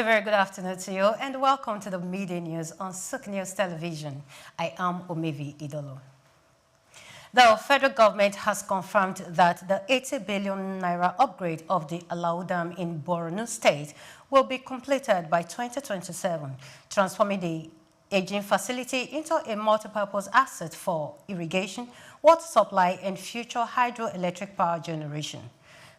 A very good afternoon to you and welcome to the Midday News on Souqnews Television. I am Omevi Idolo. The federal government has confirmed that the 80 billion naira upgrade of the Alau Dam in Borno State will be completed by 2027, transforming the aging facility into a multipurpose asset for irrigation, water supply, and future hydroelectric power generation.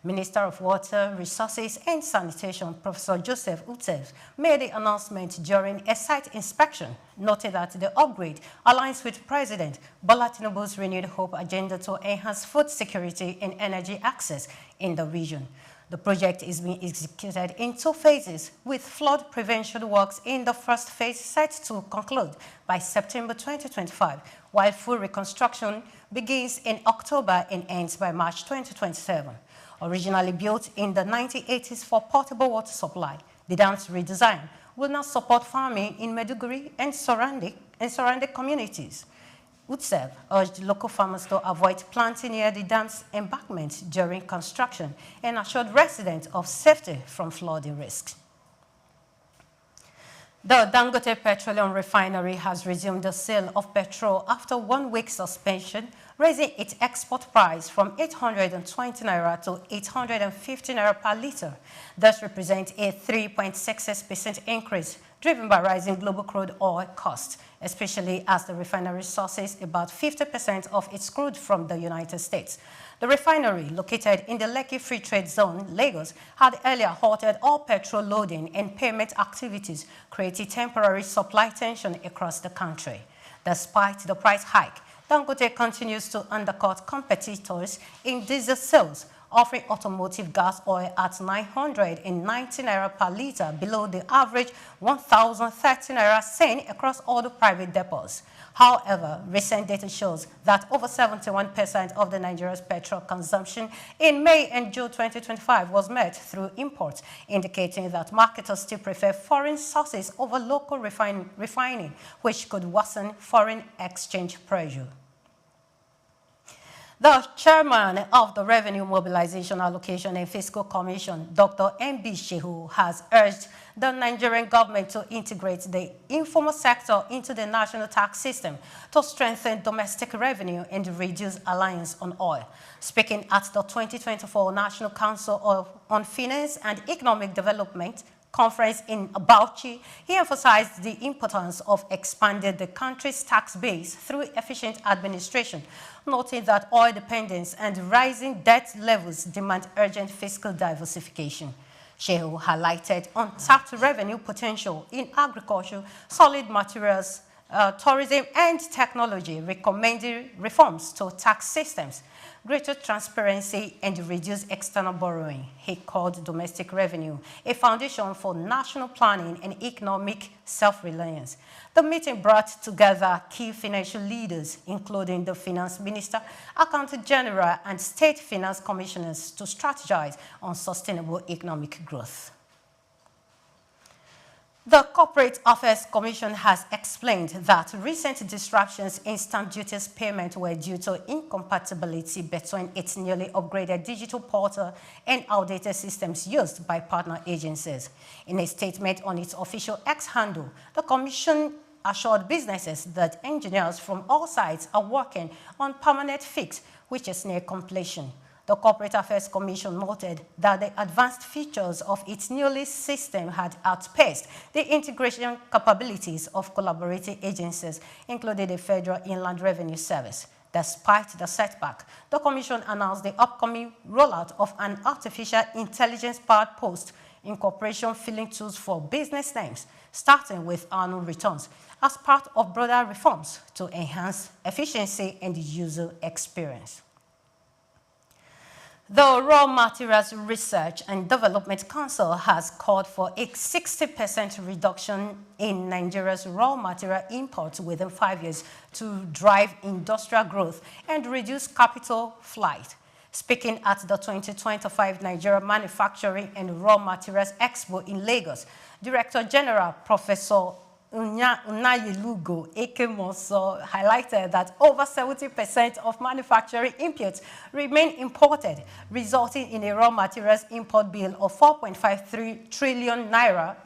Minister of Water, Resources and Sanitation, Professor Joseph Utsev, made the announcement during a site inspection, noting that the upgrade aligns with President Bola Tinubu's renewed hope agenda to enhance food security and energy access in the region. The project is being executed in 2 phases, with flood prevention works in the first phase set to conclude by September 2025, while full reconstruction begins in October and ends by March 2027. Originally built in the 1980s for portable water supply, the dam's redesign will now support farming in Maiduguri and surrounding communities. Utsev urged local farmers to avoid planting near the dam's embankment during construction and assured residents of safety from flooding risks. The Dangote Petroleum Refinery has resumed the sale of petrol after 1 week suspension, raising its export price from 820 naira to 850 naira per litre. This represents a 3.66% increase, driven by rising global crude oil costs, especially as the refinery sources about 50% of its crude from the United States. The refinery, located in the Lekki Free Trade Zone, Lagos, had earlier halted all petrol loading and payment activities, creating temporary supply tension across the country. Despite the price hike, Dangote continues to undercut competitors in diesel sales, offering automotive gas oil at 990 naira per litre, below the average 1,030 naira seen across all the private depots. However, recent data shows that over 71% of the Nigeria's petrol consumption in May and June 2025 was met through imports, indicating that marketers still prefer foreign sources over local refining, which could worsen foreign exchange pressure. The chairman of the Revenue Mobilization Allocation and Fiscal Commission, Dr. M.B. Shehu, has urged the Nigerian government to integrate the informal sector into the national tax system to strengthen domestic revenue and reduce reliance on oil. Speaking at the 2024 National Council on Finance and Economic Development conference in Bauchi, he emphasized the importance of expanding the country's tax base through efficient administration, noting that oil dependence and rising debt levels demand urgent fiscal diversification. Shehu highlighted untapped revenue potential in agriculture, solid materials, tourism and technology, recommending reforms to tax systems, greater transparency and reduced external borrowing. He called domestic revenue a foundation for national planning and economic self-reliance. The meeting brought together key financial leaders, including the finance minister, accountant general, and state finance commissioners, to strategize on sustainable economic growth. The Corporate Affairs Commission has explained that recent disruptions in stamp duties payment were due to incompatibility between its newly upgraded digital portal and outdated systems used by partner agencies. In a statement on its official X handle, the Commission assured businesses that engineers from all sides are working on permanent fix, which is near completion. The Corporate Affairs Commission noted that the advanced features of its newly system had outpaced the integration capabilities of collaborating agencies, including the Federal Inland Revenue Service. Despite the setback, the Commission announced the upcoming rollout of an artificial intelligence-powered post-incorporation filling tools for business names, starting with annual returns, as part of broader reforms to enhance efficiency and user experience. The Raw Materials Research and Development Council has called for a 60% reduction in Nigeria's raw material imports within 5 years to drive industrial growth and reduce capital flight. Speaking at the 2025 Nigeria Manufacturing and Raw Materials Expo in Lagos, Director General Professor Unayilugo Ekemoso highlighted that over 70% of manufacturing inputs remain imported, resulting in a raw materials import bill of 4.53 trillion naira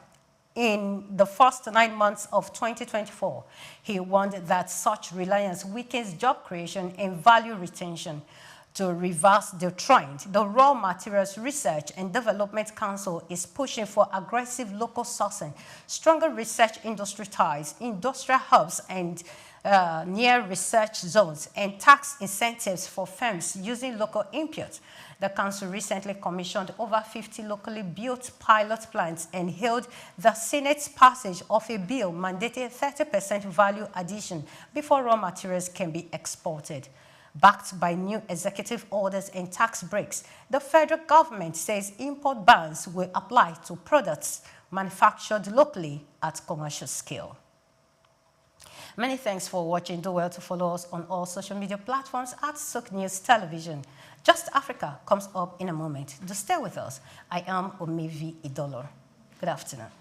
in the first 9 months of 2024. He warned that such reliance weakens job creation and value retention. To reverse the trend, the Raw Materials Research and Development Council is pushing for aggressive local sourcing, stronger research industry ties, industrial hubs and near research zones, and tax incentives for firms using local inputs. The council recently commissioned over 50 locally built pilot plants and held the Senate's passage of a bill mandating 30% value addition before raw materials can be exported. Backed by new executive orders and tax breaks, the federal government says import bans will apply to products manufactured locally at commercial scale. Many thanks for watching. Do well to follow us on all social media platforms at Souqnews Television. Just Africa comes up in a moment. Do stay with us. I am Omevi Idolo. Good afternoon.